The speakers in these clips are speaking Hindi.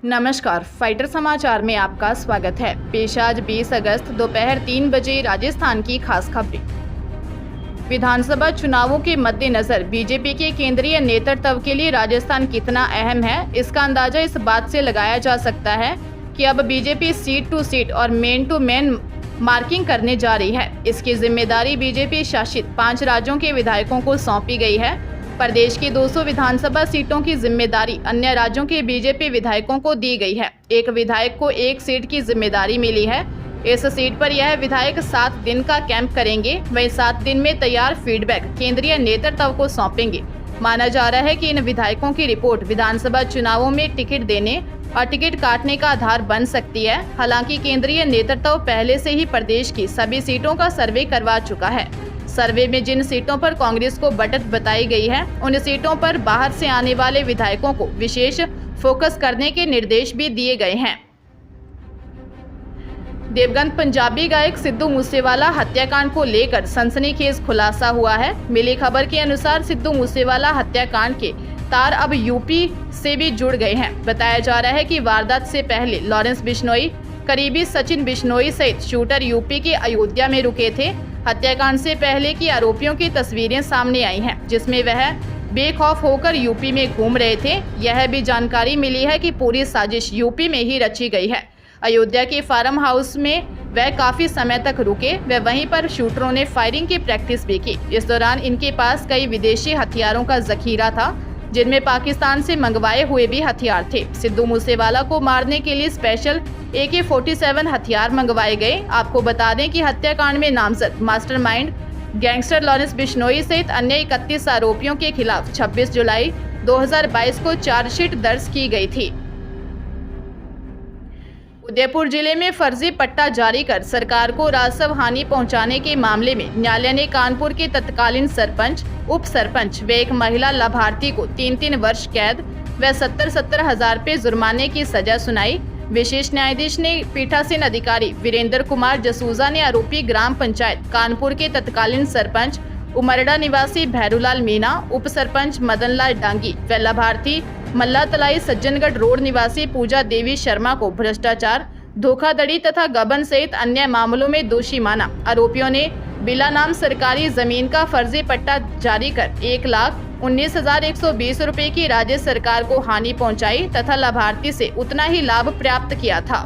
नमस्कार, फाइटर समाचार में आपका स्वागत है। पेश आज 20 अगस्त दोपहर 3 बजे राजस्थान की खास खबरें। विधानसभा चुनावों के मद्देनजर बीजेपी के केंद्रीय नेतृत्व के लिए राजस्थान कितना अहम है, इसका अंदाजा इस बात से लगाया जा सकता है कि अब बीजेपी सीट टू सीट और मेन टू मेन मार्किंग करने जा रही है। इसकी जिम्मेदारी बीजेपी शासित 5 राज्यों के विधायकों को सौंपी गई है। प्रदेश की 200 विधानसभा सीटों की जिम्मेदारी अन्य राज्यों के बीजेपी विधायकों को दी गई है। एक विधायक को एक सीट की जिम्मेदारी मिली है। इस सीट पर यह विधायक 7 दिन का कैंप करेंगे। वहीं 7 दिन में तैयार फीडबैक केंद्रीय नेतृत्व को सौंपेंगे। माना जा रहा है कि इन विधायकों की रिपोर्ट विधानसभा चुनावों में टिकट देने और टिकट काटने का आधार बन सकती है। हालांकि केंद्रीय नेतृत्व पहले से ही प्रदेश की सभी सीटों का सर्वे करवा चुका है। सर्वे में जिन सीटों पर कांग्रेस को बढ़त बताई गई है, उन सीटों पर बाहर से आने वाले विधायकों को विशेष फोकस करने के निर्देश भी दिए गए हैं। देवगन पंजाबी गायक सिद्धू मूसेवाला हत्याकांड को लेकर सनसनीखेज खुलासा हुआ है। मिली खबर के अनुसार सिद्धू मूसेवाला हत्याकांड के तार अब यूपी से भी जुड़ गए हैं। बताया जा रहा है कि वारदात से पहले लॉरेंस बिश्नोई, करीबी सचिन बिश्नोई सहित शूटर यूपी के अयोध्या में रुके थे। हत्याकांड से पहले की आरोपियों की तस्वीरें सामने आई हैं, जिसमें वह बेखौफ होकर यूपी में घूम रहे थे। यह भी जानकारी मिली है कि पूरी साजिश यूपी में ही रची गई है। अयोध्या के फार्म हाउस में वह काफी समय तक रुके। वह वहीं पर शूटरों ने फायरिंग की प्रैक्टिस भी की। इस दौरान इनके पास कई विदेशी हथियारों का जखीरा था, जिनमें पाकिस्तान से मंगवाए हुए भी हथियार थे। सिद्धू मूसेवाला को मारने के लिए स्पेशल AK-47 हथियार मंगवाए गए। आपको बता दें कि हत्याकांड में नामजद मास्टरमाइंड गैंगस्टर लॉरेंस बिश्नोई सहित अन्य 31 आरोपियों के खिलाफ 26 जुलाई 2022 को चार्जशीट दर्ज की गई थी। उदयपुर जिले में फर्जी पट्टा जारी कर सरकार को राजस्व हानि पहुंचाने के मामले में न्यायालय ने कानपुर के तत्कालीन सरपंच, उप सरपंच व एक महिला लाभार्थी को 3-3 वर्ष कैद व 70-70 हजार रुपये जुर्माने की सजा सुनाई। विशेष न्यायाधीश ने पीठासीन अधिकारी वीरेंद्र कुमार जसूजा ने आरोपी ग्राम पंचायत कानपुर के तत्कालीन सरपंच उमरडा निवासी भैरूलाल मीना, उप सरपंच मदनलाल डांगी व लाभार्थी मल्ला तलाई सज्जनगढ़ रोड निवासी पूजा देवी शर्मा को भ्रष्टाचार, धोखाधड़ी तथा गबन सहित अन्य मामलों में दोषी माना। आरोपियों ने बिला नाम सरकारी जमीन का फर्जी पट्टा जारी कर 1,19,120 रुपए की राज्य सरकार को हानि पहुंचाई तथा लाभार्थी से उतना ही लाभ प्राप्त किया था।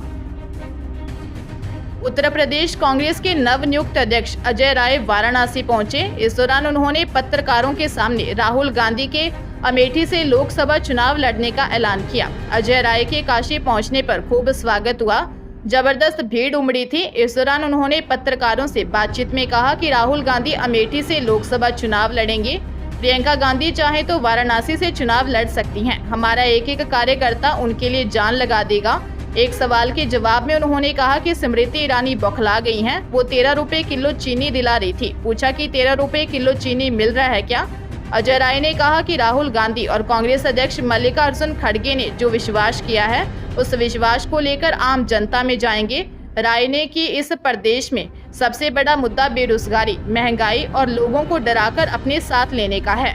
उत्तर प्रदेश कांग्रेस के नवनियुक्त अध्यक्ष अजय राय वाराणसी पहुंचे। इस दौरान उन्होंने पत्रकारों के सामने राहुल गांधी के अमेठी से लोकसभा चुनाव लड़ने का ऐलान किया। अजय राय के काशी पहुंचने पर खूब स्वागत हुआ। जबरदस्त भीड़ उमड़ी थी। इस दौरान उन्होंने पत्रकारों से बातचीत में कहा कि राहुल गांधी अमेठी से लोकसभा चुनाव लड़ेंगे। प्रियंका गांधी चाहे तो वाराणसी से चुनाव लड़ सकती हैं। हमारा एक कार्यकर्ता उनके लिए जान लगा देगा। एक सवाल के जवाब में उन्होंने कहा कि स्मृति ईरानी बौखला गई हैं। वो 13 रुपए किलो चीनी दिला रही थी। पूछा कि 13 रुपए किलो चीनी मिल रहा है क्या? अजय राय ने कहा कि राहुल गांधी और कांग्रेस अध्यक्ष मल्लिकार्जुन खड़गे ने जो विश्वास किया है, उस विश्वास को लेकर आम जनता में जाएंगे। राय ने कि इस प्रदेश में सबसे बड़ा मुद्दा बेरोजगारी, महंगाई और लोगों को डराकर अपने साथ लेने का है।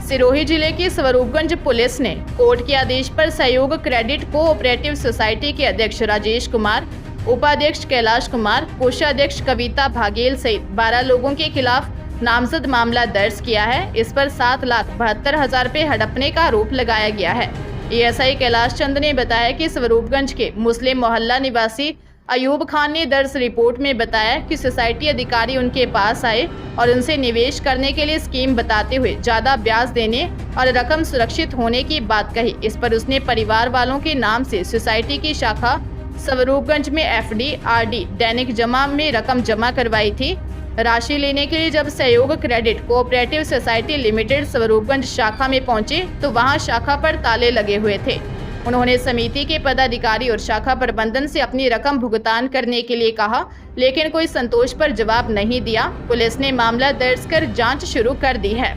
सिरोही जिले की स्वरूपगंज पुलिस ने कोर्ट के आदेश पर सहयोग क्रेडिट कोऑपरेटिव सोसाइटी के अध्यक्ष राजेश कुमार, उपाध्यक्ष कैलाश कुमार, कोषाध्यक्ष कविता भागेल सहित 12 लोगों के खिलाफ नामजद मामला दर्ज किया है। इस पर 7,72,000 रुपये हड़पने का आरोप लगाया गया है। ASI कैलाश चंद ने बताया कि स्वरूपगंज के मुस्लिम मोहल्ला निवासी अयूब खान ने दर्ज रिपोर्ट में बताया कि सोसाइटी अधिकारी उनके पास आए और उनसे निवेश करने के लिए स्कीम बताते हुए ज्यादा ब्याज देने और रकम सुरक्षित होने की बात कही। इस पर उसने परिवार वालों के नाम से सोसाइटी की शाखा स्वरूपगंज में FD, RD दैनिक जमा में रकम जमा करवाई थी। राशि लेने के लिए जब सहयोग credit cooperative society limited Swaroopganj शाखा में पहुंचे तो वहां शाखा पर ताले लगे हुए थे। उन्होंने समिति के पदाधिकारी और शाखा प्रबंधन से अपनी रकम भुगतान करने के लिए कहा, लेकिन कोई संतोष पर जवाब नहीं दिया। पुलिस ने मामला दर्ज कर जांच शुरू कर दी है।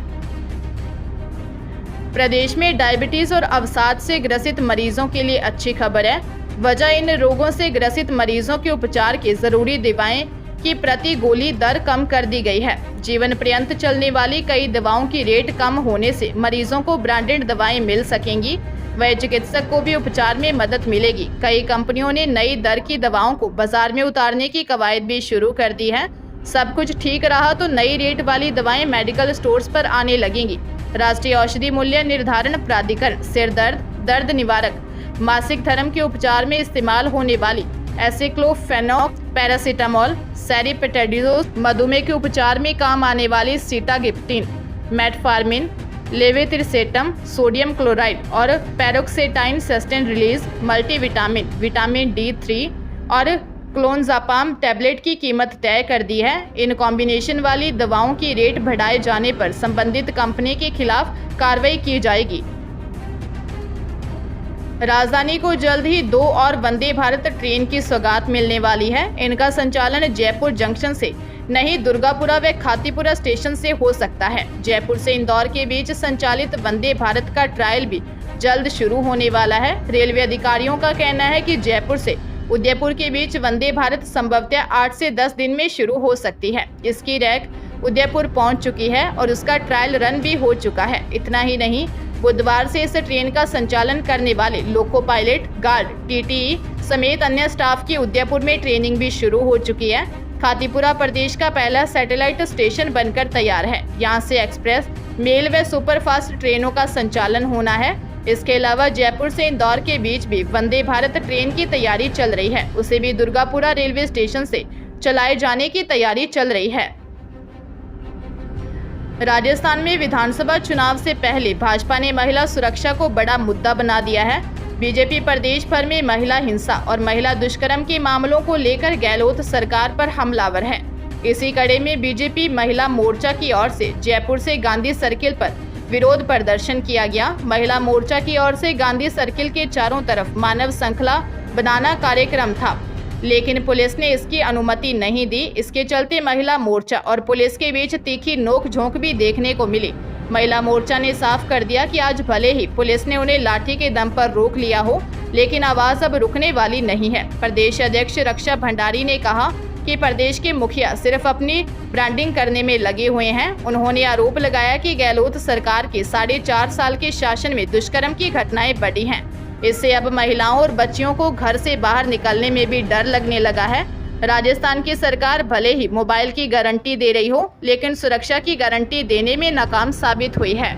प्रदेश में डायबिटीज और अवसाद से ग्रसित मरीजों के लिए अच्छी खबर है। वजह इन रोगों से ग्रसित मरीजों के उपचार की जरूरी दवाएं की प्रति गोली दर कम कर दी गई है। जीवन पर्यंत चलने वाली कई दवाओं की रेट कम होने से मरीजों को ब्रांडेड दवाएं मिल सकेंगी। वहीं चिकित्सक को भी उपचार में मदद मिलेगी। कई कंपनियों ने नई दर की दवाओं को बाजार में उतारने की कवायद भी शुरू कर दी है। सब कुछ ठीक रहा तो नई रेट वाली दवाएं मेडिकल स्टोर्स पर आने लगेंगी। राष्ट्रीय औषधि मूल्य निर्धारण प्राधिकरण सिर दर्द, दर्द निवारक, मासिक धर्म के उपचार में इस्तेमाल होने वाली एसिक्लोफेनॉक, पैरासीटामोल, सेरिपेटाडिजोल, मधुमेह के उपचार में काम आने वाली sitagliptin, metformin, levetiracetam, sodium chloride और paroxetine sustained release multivitamin, vitamin D3 और क्लोनज़ापाम टैबलेट की कीमत तय कर दी है। इन कॉम्बिनेशन वाली दवाओं की रेट बढ़ाए जाने पर संबंधित कंपनी के खिलाफ कार्रवाई की जाएगी। राजधानी को जल्द ही 2 और वंदे भारत ट्रेन की सौगात मिलने वाली है। इनका संचालन जयपुर जंक्शन से नहीं, दुर्गापुरा व खातीपुरा स्टेशन से हो सकता है। जयपुर से इंदौर के बीच संचालित वंदे भारत का ट्रायल भी जल्द शुरू होने वाला है। रेलवे अधिकारियों का कहना है कि जयपुर से उदयपुर के बीच वंदे भारत संभवतः 8 से 10 दिन में शुरू हो सकती है। इसकी रैक उदयपुर पहुंच चुकी है और उसका ट्रायल रन भी हो चुका है। इतना ही नहीं, बुधवार से इस ट्रेन का संचालन करने वाले लोको पायलट, गार्ड, TTE समेत अन्य स्टाफ की उदयपुर में ट्रेनिंग भी शुरू हो चुकी है। खातीपुरा प्रदेश का पहला सैटेलाइट स्टेशन बनकर तैयार है। यहाँ से एक्सप्रेस, मेल व सुपरफास्ट ट्रेनों का संचालन होना है। इसके अलावा जयपुर से इंदौर के बीच भी वंदे भारत ट्रेन की तैयारी चल रही है। उसे भी दुर्गापुरा रेलवे स्टेशन से चलाए जाने की तैयारी चल रही है। राजस्थान में विधानसभा चुनाव से पहले भाजपा ने महिला सुरक्षा को बड़ा मुद्दा बना दिया है। बीजेपी प्रदेश भर में महिला हिंसा और महिला दुष्कर्म के मामलों को लेकर गहलोत सरकार पर हमलावर है। इसी कड़ी में बीजेपी महिला मोर्चा की ओर से जयपुर से गांधी सर्किल पर विरोध प्रदर्शन किया गया। महिला मोर्चा की ओर से गांधी सर्किल के चारों तरफ मानव श्रृंखला बनाना कार्यक्रम था, लेकिन पुलिस ने इसकी अनुमति नहीं दी। इसके चलते महिला मोर्चा और पुलिस के बीच तीखी नोक-झोंक भी देखने को मिली। महिला मोर्चा ने साफ कर दिया कि आज भले ही पुलिस ने उन्हें लाठी के दम पर रोक लिया हो, लेकिन आवाज अब रुकने वाली नहीं है। प्रदेश अध्यक्ष रक्षा भंडारी ने कहा कि प्रदेश के मुखिया सिर्फ अपनी ब्रांडिंग करने में लगे हुए हैं। उन्होंने आरोप लगाया कि गहलोत सरकार के 4.5 साल के शासन में दुष्कर्म की घटनाएं बढ़ी हैं। इससे अब महिलाओं और बच्चियों को घर से बाहर निकलने में भी डर लगने लगा है। राजस्थान की सरकार भले ही मोबाइल की गारंटी दे रही हो, लेकिन सुरक्षा की गारंटी देने में नाकाम साबित हुई है।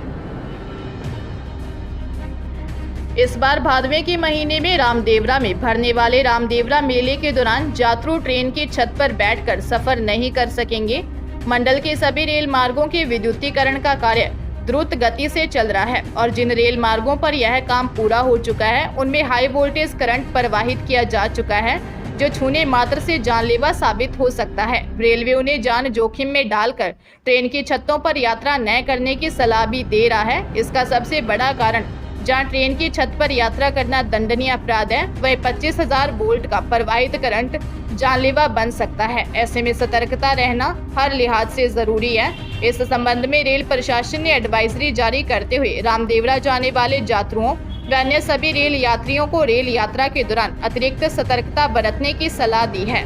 इस बार भादवे के महीने में रामदेवरा में भरने वाले रामदेवरा मेले के दौरान यात्रु ट्रेन की छत पर बैठकर सफर नहीं कर सकेंगे। मंडल के सभी रेल मार्गों के विद्युतीकरण का कार्य द्रुत गति से चल रहा है और जिन रेल मार्गों पर यह काम पूरा हो चुका है, उनमें हाई वोल्टेज करंट प्रवाहित किया जा चुका है, जो छूने मात्र से जानलेवा साबित हो सकता है। रेलवे उन्हें जान जोखिम में डालकर ट्रेन की छतों पर यात्रा न करने की सलाह भी दे रहा है। इसका सबसे बड़ा कारण, जहां ट्रेन की छत पर यात्रा करना दंडनीय अपराध है, वह 25,000 वोल्ट का प्रवाहित करंट जानलेवा बन सकता है। ऐसे में सतर्कता रहना हर लिहाज से जरूरी है। इस संबंध में रेल प्रशासन ने एडवाइजरी जारी करते हुए रामदेवरा जाने वाले यात्रियों व अन्य सभी रेल यात्रियों को रेल यात्रा के दौरान अतिरिक्त सतर्कता बरतने की सलाह दी है।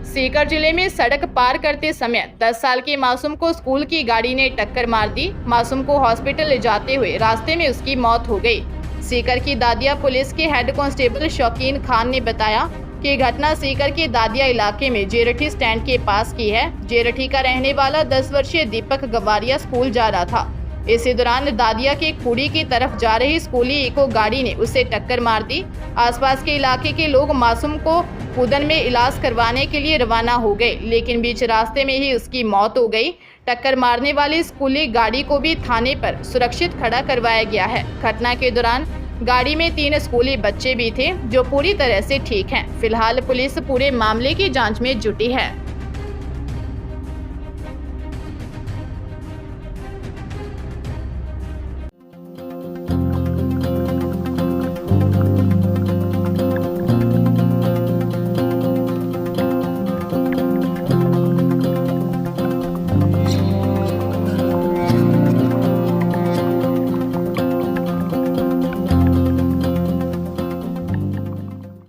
सीकर जिले में सड़क पार करते समय 10 साल के मासूम को स्कूल की गाड़ी ने टक्कर मार दी। मासूम को हॉस्पिटल ले जाते हुए रास्ते में उसकी मौत हो गई। सीकर की दादिया पुलिस के हेड कांस्टेबल शौकीन खान ने बताया कि घटना सीकर के दादिया इलाके में जेरठी स्टैंड के पास की है। जेरठी का रहने वाला 10 वर्षीय दीपक गवारिया स्कूल जा रहा था। इसी दौरान दादिया के कुड़ी की तरफ जा रही स्कूली इको गाड़ी ने उसे टक्कर मार दी। आसपास के इलाके के लोग मासूम को कूदन में इलाज करवाने के लिए रवाना हो गए, लेकिन बीच रास्ते में ही उसकी मौत हो गई। टक्कर मारने वाली स्कूली गाड़ी को भी थाने पर सुरक्षित खड़ा करवाया गया है। घटना के दौरान गाड़ी में 3 स्कूली बच्चे भी थे, जो पूरी तरह से ठीक हैं। फिलहाल पुलिस पूरे मामले की जांच में जुटी है।